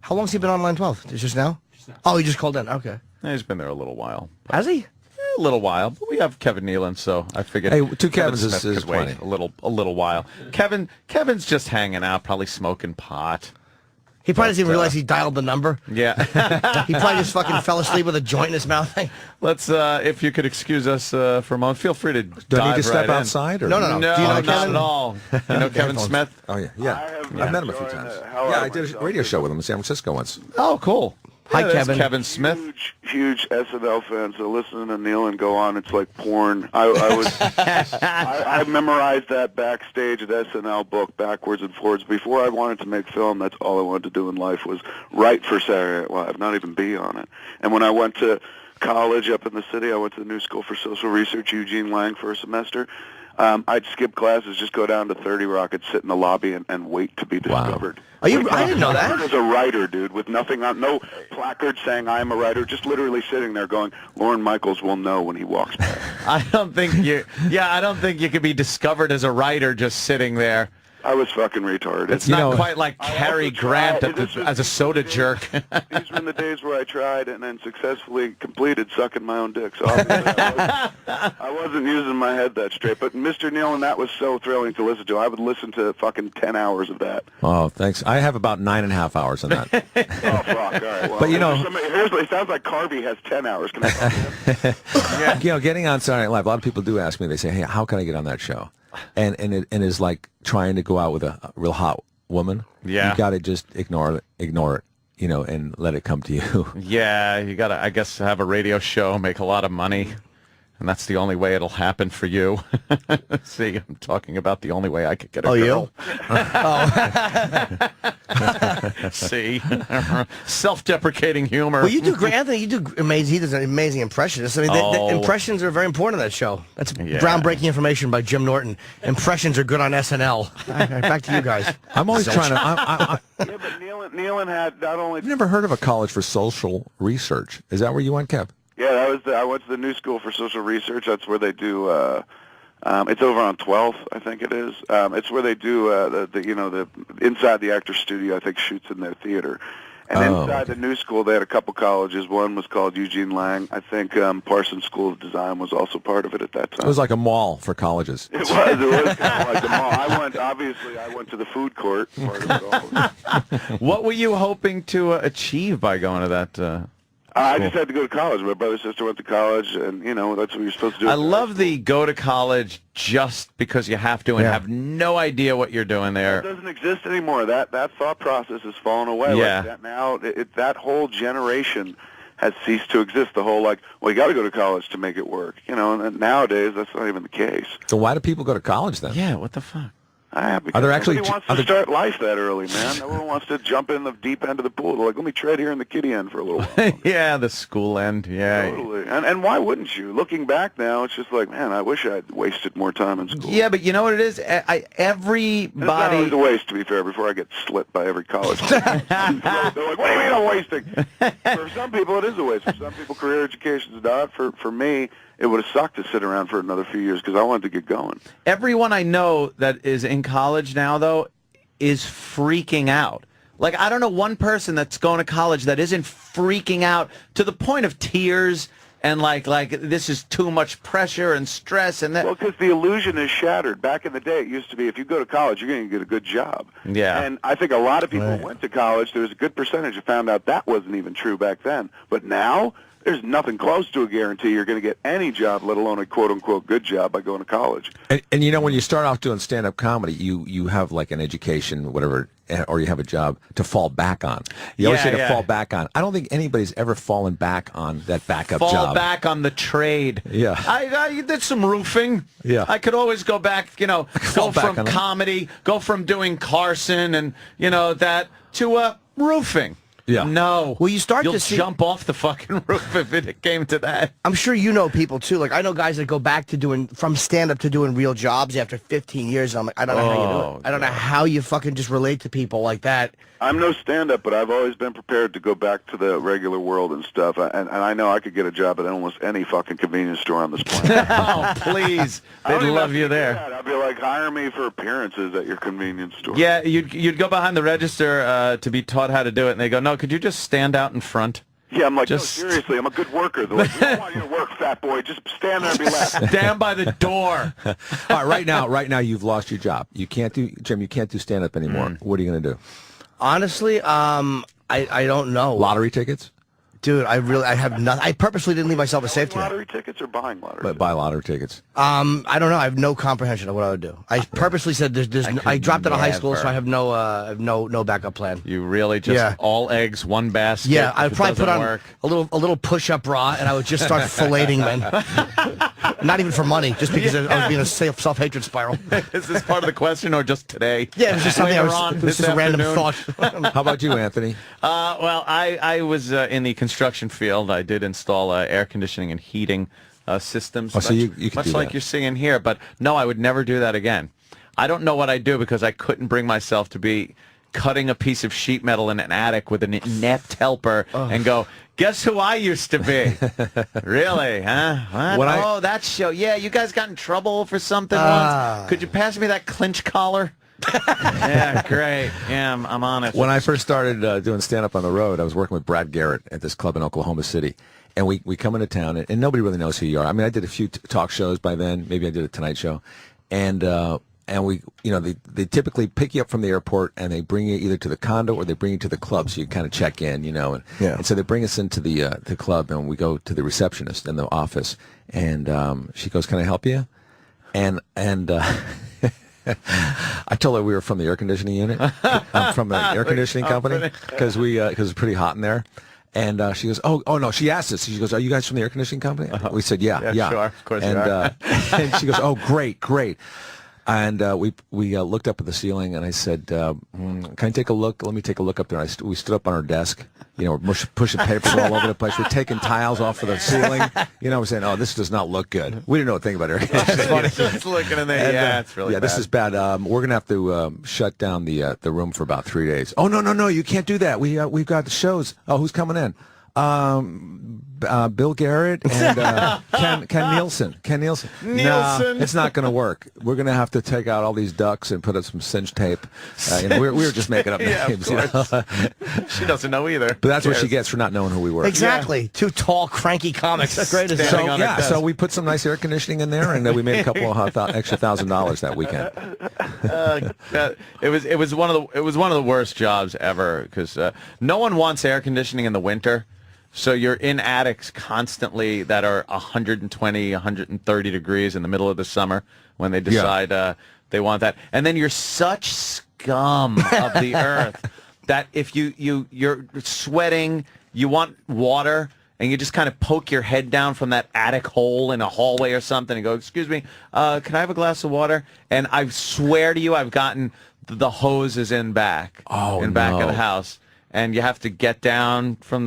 How long's he been on line 12? Just now? Oh, he just called in. Okay. He's been there a little while. Has he? A little while, but we have Kevin Nealin, so I figured. Hey, two Kevin Kevins Smith is could wait plenty. a little while. Kevin's just hanging out, probably smoking pot. He probably doesn't even realize he dialed the number. Yeah. He probably just fucking fell asleep with a joint in his mouth. Let's, if you could excuse us for a moment, feel free to Do I need to step right outside? Or? No. No, Do you know not Kevin? at all. You know Kevin Smith? Oh, yeah. I've met him a few times. How Yeah, I did a radio show with him in San Francisco once. Oh, cool. Hi, that's Kevin. Kevin Smith. Huge SNL fan, so listening to Nealin go on, it's like porn. I memorized that backstage at SNL book backwards and forwards. Before I wanted to make film, that's all I wanted to do in life was write for Saturday Night Live, not even be on it. And when I went to college up in the city, I went to the New School for Social Research, Eugene Lang, for a semester. I'd skip classes, just go down to 30 Rock, and sit in the lobby and wait to be discovered. I didn't know that. As a writer, dude, with nothing on, no placard saying I'm a writer, just literally sitting there going, Lorne Michaels will know when he walks by. I don't think you could be discovered as a writer just sitting there. I was fucking retarded. It's not quite like Cary Grant as a soda jerk. These were in the days where I tried and then successfully completed sucking my own dick. So I wasn't using my head that straight. But Mr. Nealin, that was so thrilling to listen to. I would listen to fucking 10 hours of that. Oh, thanks. I have about 9.5 hours on that. Oh, fuck. All right. Well, But, you know... it sounds like Carvey has 10 hours. Can I talk to him? Yeah. You know, getting on Saturday Night Live, a lot of people do ask me, they say, hey, how can I get on that show? And it is like trying to go out with a real hot woman. Yeah. You got to just ignore it, you know, and let it come to you. Yeah, you got to, I guess, have a radio show, make a lot of money, and that's the only way it'll happen for you. See, I'm talking about the only way I could get a girl. See, self-deprecating humor. Well, you do great, Anthony. You do amazing. He does an amazing impressionist. I mean, the impressions are very important on that show. That's groundbreaking information by Jim Norton. Impressions are good on SNL. All right, back to you guys. I'm always trying to... Yeah, but Nealin had not only... I've never heard of a college for social research. Is that where you went, Kev? Yeah, I went to the New School for Social Research. That's where they do... it's over on 12th, I think it is. It's where they do the inside the actor's studio. I think shoots in their theater, and inside the New School they had a couple colleges. One was called Eugene Lang. I think Parsons School of Design was also part of it at that time. It was like a mall for colleges. It was kind of like the mall. I went to the food court part of it all. What were you hoping to achieve by going to that? I just had to go to college. My brother and sister went to college, and, you know, that's what you're supposed to do. I love the go to college just because you have to and have no idea what you're doing there. It doesn't exist anymore. That thought process has fallen away. Yeah. Like that now, that whole generation has ceased to exist. The whole, like, well, you got to go to college to make it work. You know, and nowadays, that's not even the case. So why do people go to college then? Yeah, what the fuck? Are there actually... Nobody wants to start life that early, man. No one wants to jump in the deep end of the pool. They're like, let me tread here in the kiddie end for a little while. Yeah, the school end, yeah. Totally. And why wouldn't you? Looking back now, it's just like, man, I wish I'd wasted more time in school. Yeah, but you know what it is? Everybody... It's not always a waste, to be fair, before I get slit by every college. They're like, what do you mean I'm wasting? For some people, it is a waste. For some people, career education is not. For me, it would have sucked to sit around for another few years because I wanted to get going. Everyone I know that is in college now, though, is freaking out. Like, I don't know one person that's going to college that isn't freaking out to the point of tears and like this is too much pressure and stress and that. Well, because the illusion is shattered. Back in the day, it used to be if you go to college, you're going to get a good job. Yeah. And I think a lot of people went to college. There was a good percentage who found out that wasn't even true back then. But now... there's nothing close to a guarantee you're going to get any job, let alone a quote-unquote good job, by going to college. And you know, when you start off doing stand-up comedy, you have like an education, whatever, or you have a job to fall back on. You always say to fall back on. I don't think anybody's ever fallen back on that backup job. Fall back on the trade. Yeah. I did some roofing. Yeah. I could always go back, you know, go from comedy, go from doing Carson and, you know, that to roofing. Yeah. No. Well, you start You'll to see... jump off the fucking roof if it came to that. I'm sure you know people, too. Like, I know guys that go back to doing, from stand-up to doing real jobs after 15 years. And I'm like, I don't know how you do it. I don't know how you fucking just relate to people like that. I'm no stand-up, but I've always been prepared to go back to the regular world and stuff. And I know I could get a job at almost any fucking convenience store on this planet. Oh, please. They'd love you there. I'd be like, hire me for appearances at your convenience store. Yeah, you'd go behind the register to be taught how to do it, and they go, no, could you just stand out in front? Yeah, I'm like, Just... no, seriously, I'm a good worker. They're like, we don't want you to work, fat boy. Just stand there and be left. Stand by the door. All right, right now you've lost your job. You can't do, Jim, you can't do stand-up anymore. What are you going to do? Honestly, I don't know. Lottery tickets? Dude, I have nothing. I purposely didn't leave myself a safety net. Lottery tickets or buying lottery But buy lottery tickets. I don't know. I have no comprehension of what I would do. I purposely said I dropped out of high school, so I have no backup plan. You really just all eggs, one basket. Yeah, I'd probably put on a little push-up bra, and I would just start filleting men. Not even for money, just because I was being a self-hatred spiral. Is this part of the question or just today? Yeah, it was just something it was just a random thought. How about you, Anthony? Well, I was in the construction field. I did install air conditioning and heating systems. So you can much do like that. you're seeing here. But no, I would never do that again. I don't know what I'd do because I couldn't bring myself to be cutting a piece of sheet metal in an attic with an inept helper and go, guess who I used to be? Really, huh? What? That show. Yeah, you guys got in trouble for something once. Could you pass me that clinch collar? Yeah, great. Yeah, I'm on it. When I first started doing stand-up on the road, I was working with Brad Garrett at this club in Oklahoma City. And we come into town, and nobody really knows who you are. I mean, I did a few talk shows by then. Maybe I did a Tonight Show. And we, they typically pick you up from the airport, and they bring you either to the condo or they bring you to the club, so you kind of check in, And so they bring us into the club, and we go to the receptionist in the office, and she goes, "Can I help you?" And I told her we were from the air conditioning unit. I'm from an air conditioning company because it's pretty hot in there. And she goes, oh no, she asked us. She goes, are you guys from the air conditioning company? We said, yeah. Sure, of course and, you are. And she goes, oh, great. And we looked up at the ceiling, and I said, can I take a look? Let me take a look up there. We stood up on our desk. We're pushing papers all over the place. We're taking tiles off of the ceiling. We're saying, oh, this does not look good. We didn't know a thing about air conditioning. Just looking in there, it's really bad. This is bad. We're going to have to shut down the room for about 3 days. Oh, no, you can't do that. We've got the shows. Oh, who's coming in? Bill Garrett and Ken Nielsen. No, it's not going to work. We're going to have to take out all these ducks and put up some cinch tape. We were just making up names. She doesn't know either. But that's what she gets for not knowing who we were. Exactly. 2 tall, cranky comics. That's great. So we put some nice air conditioning in there, and we made a couple of extra $1,000 that weekend. It was one of the worst jobs ever because no one wants air conditioning in the winter. So you're in attics constantly that are 120, 130 degrees in the middle of the summer when they decide they want that. And then you're such scum of the earth that if you're sweating, you want water, and you just kind of poke your head down from that attic hole in a hallway or something and go, excuse me, can I have a glass of water? And I swear to you, I've gotten the hose is in back of the house. And you have to get down from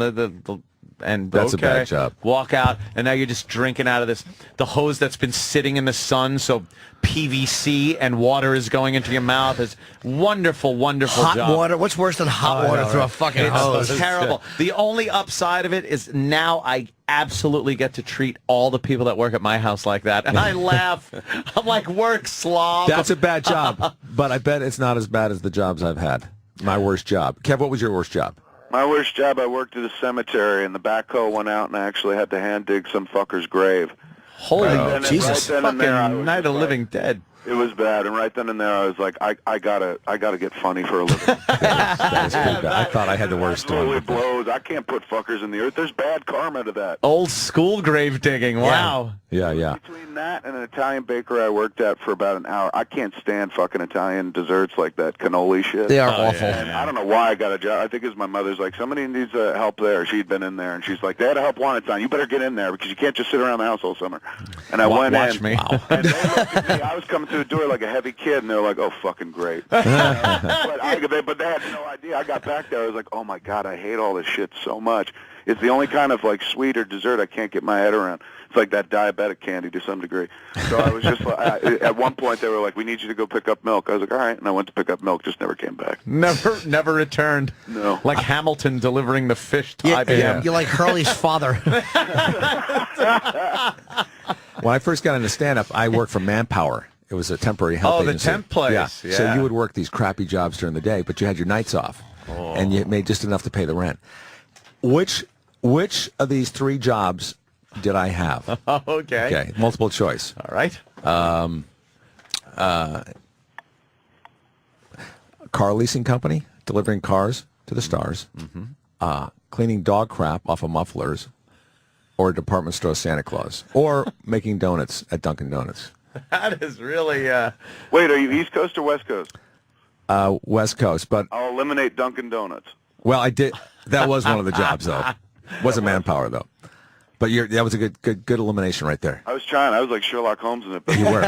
that's a bad job. Walk out, and now you're just drinking out of the hose that's been sitting in the sun, so PVC and water is going into your mouth. It's wonderful job. Hot water? What's worse than hot water through a fucking hose? It's terrible. The only upside of it is now I absolutely get to treat all the people that work at my house like that. And I laugh. I'm like, work slob. That's a bad job, but I bet it's not as bad as the jobs I've had. My worst job. Kev, what was your worst job? My worst job, I worked at a cemetery, and the backhoe went out, and I actually had to hand dig some fucker's grave. Holy Jesus! Right fucking Night of the Living Dead. It was bad, and right then and there, I was like, I gotta get funny for a living. That is pretty bad. I thought I had the worst one. It blows. I can't put fuckers in the earth. There's bad karma to that. Old school grave digging. Wow. Yeah. Between that and an Italian bakery I worked at for about an hour, I can't stand fucking Italian desserts like that cannoli shit. They are awful. And I don't know why I got a job. I think it's my mother's like, somebody needs help there. She'd been in there, and she's like, they had a help wanted sign. You better get in there because you can't just sit around the house all summer. And I went Watch in. me. And they looked at me. I was coming through to do it like a heavy kid, and they're like, "Oh, fucking great." But they had no idea. I got back there, I was like, "Oh my god, I hate all this shit so much." It's the only kind of like sweet or dessert I can't get my head around. It's like that diabetic candy to some degree. So I was just like, at one point they were like, "We need you to go pick up milk." I was like, "All right," and I went to pick up milk, just never came back. Never returned. No. Like Hamilton delivering the fish to Yeah, IBM. you're like Hurley's father. When I first got into stand-up, I worked for Manpower. It was a temporary help agency. The temp place. Yeah. Yeah. So you would work these crappy jobs during the day, but you had your nights off, and you made just enough to pay the rent. Which of these 3 jobs did I have? Okay. Okay, multiple choice. All right. Car leasing company, delivering cars to the stars, cleaning dog crap off of mufflers, or department store Santa Claus, or making donuts at Dunkin' Donuts. That is really... Wait, are you East Coast or West Coast? West Coast, but I'll eliminate Dunkin' Donuts. well, I did. That was one of the jobs, though. Wasn't Manpower, though. But that was a good elimination right there. I was trying. I was like Sherlock Holmes in it. But You were.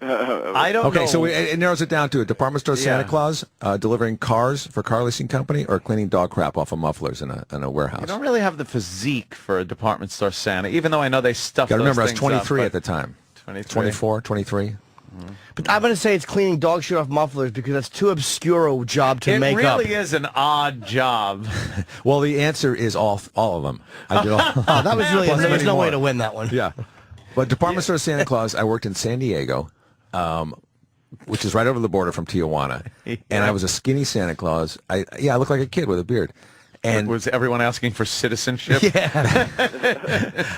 I don't know. Okay, so it narrows it down to a department store Santa Claus, delivering cars for car leasing company, or cleaning dog crap off of mufflers in a warehouse. You don't really have the physique for a department store Santa, even though I know they stuff Got to those remember, I was things 23 up, at the time. 23. 24, 23. But I'm going to say it's cleaning dog shit off mufflers because that's too obscure a job to make up. It really is an odd job. Well, the answer is all of them. I did all. Oh, that was really, Plus there was many no way more. to win that one. Yeah. But department store Santa Claus, I worked in San Diego, which is right over the border from Tijuana. And I was a skinny Santa Claus. I looked like a kid with a beard. And Was everyone asking for citizenship? Yeah.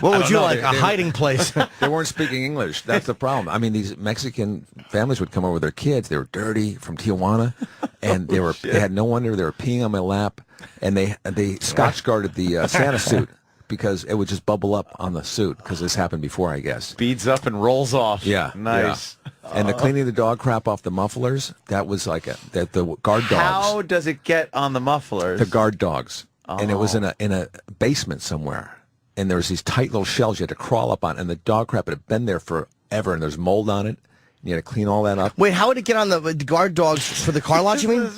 What would you know. like? They A were- hiding place. they weren't speaking English. That's the problem. I mean, these Mexican families would come over with their kids. They were dirty from Tijuana, and they had no wonder they were peeing on my lap, and they Scotch guarded the Santa suit because it would just bubble up on the suit because this happened before, I guess. Beads up and rolls off. Yeah, Nice. yeah. And the cleaning the dog crap off the mufflers, that was like the guard dogs. How does it get on the mufflers? The guard dogs. And it was in a basement somewhere. And there was these tight little shells you had to crawl up on, and the dog crap had been there forever, and there's mold on it. And you had to clean all that up. Wait, how would it get on the guard dogs for the car lot, you mean?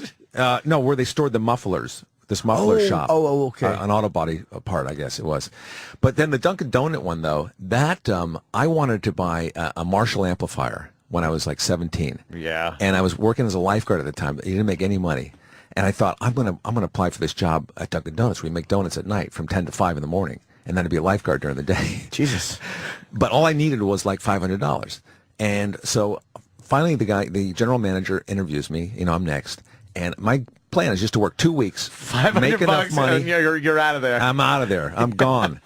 No, where they stored the mufflers. This muffler shop. Oh, okay. An auto body part, I guess it was. But then the Dunkin' Donut one, though, that I wanted to buy a Marshall amplifier when I was like 17. Yeah. And I was working as a lifeguard at the time. But you didn't make any money. And I thought, I'm gonna apply for this job at Dunkin' Donuts. We make donuts at night from 10 to 5 in the morning. And then to be a lifeguard during the day. Jesus. But all I needed was like $500. And so finally the general manager interviews me. You know, I'm next. And my plan is just to work 2 weeks, make enough money. And you're out of there. I'm out of there. I'm gone.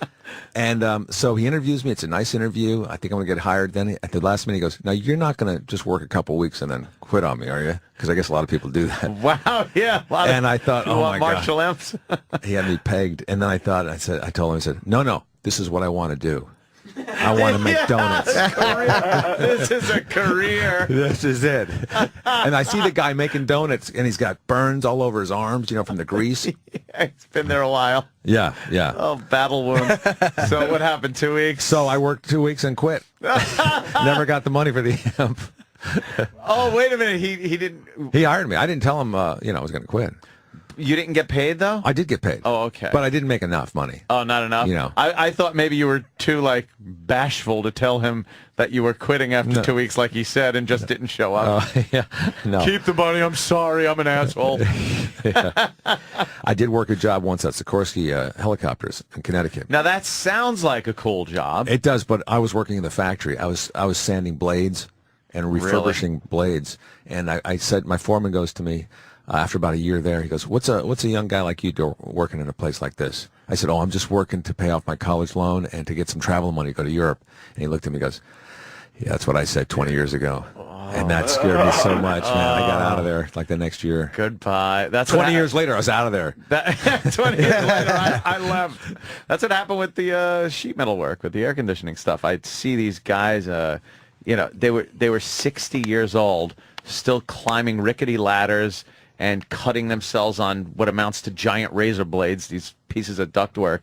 And so he interviews me. It's a nice interview. I think I'm going to get hired. Then at the last minute, he goes, "Now, you're not going to just work a couple weeks and then quit on me, are you?" Because I guess a lot of people do that. Wow, yeah. And I thought, oh, my God. Marshall amps? He had me pegged. And then I told him, no, this is what I want to do. I want to make donuts. This is a career. This is it. And I see the guy making donuts, and he's got burns all over his arms, from the grease. It's been there a while. Yeah. Oh, battle wound. So what happened, 2 weeks? So I worked 2 weeks and quit. Never got the money for the amp. Oh, wait a minute. He didn't... He hired me. I didn't tell him, I was going to quit. You didn't get paid, though? I did get paid. Oh, okay. But I didn't make enough money. Oh, not enough? I thought maybe you were too, bashful to tell him that you were quitting after 2 weeks, like he said, and just didn't show up. No. Keep the money. I'm sorry. I'm an asshole. I did work a job once at Sikorsky Helicopters in Connecticut. Now, that sounds like a cool job. It does, but I was working in the factory. I was sanding blades and refurbishing blades. And I said, my foreman goes to me, after about a year there, he goes, what's a young guy like you do working in a place like this? I said, I'm just working to pay off my college loan and to get some travel money to go to Europe. And he looked at me and goes, yeah, that's what I said 20 years ago. And that scared me so much, man. I got out of there like the next year. Goodbye. That's 20 years later, I was out of there. 20 years later, I left. That's what happened with the sheet metal work, with the air conditioning stuff. I'd see these guys, they were 60 years old, still climbing rickety ladders and cutting themselves on what amounts to giant razor blades, these pieces of ductwork.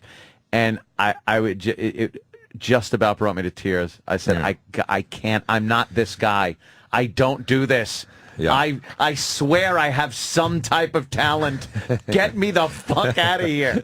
And it just about brought me to tears. I said, I can't, I'm not this guy. I don't do this. Yeah. I swear I have some type of talent. Get me the fuck out of here.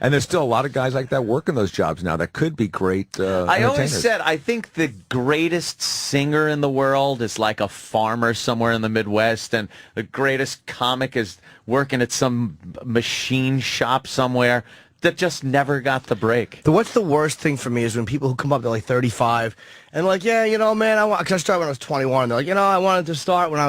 And there's still a lot of guys like that working those jobs now that could be great I always entertainers. said I think the greatest singer in the world is like a farmer somewhere in the Midwest, and the greatest comic is working at some machine shop somewhere that just never got the break. What's the worst thing for me is when people who come up, they're like 35, and like, yeah, you know, man, because I started when I was 21. They're like, you know, I wanted to start when I was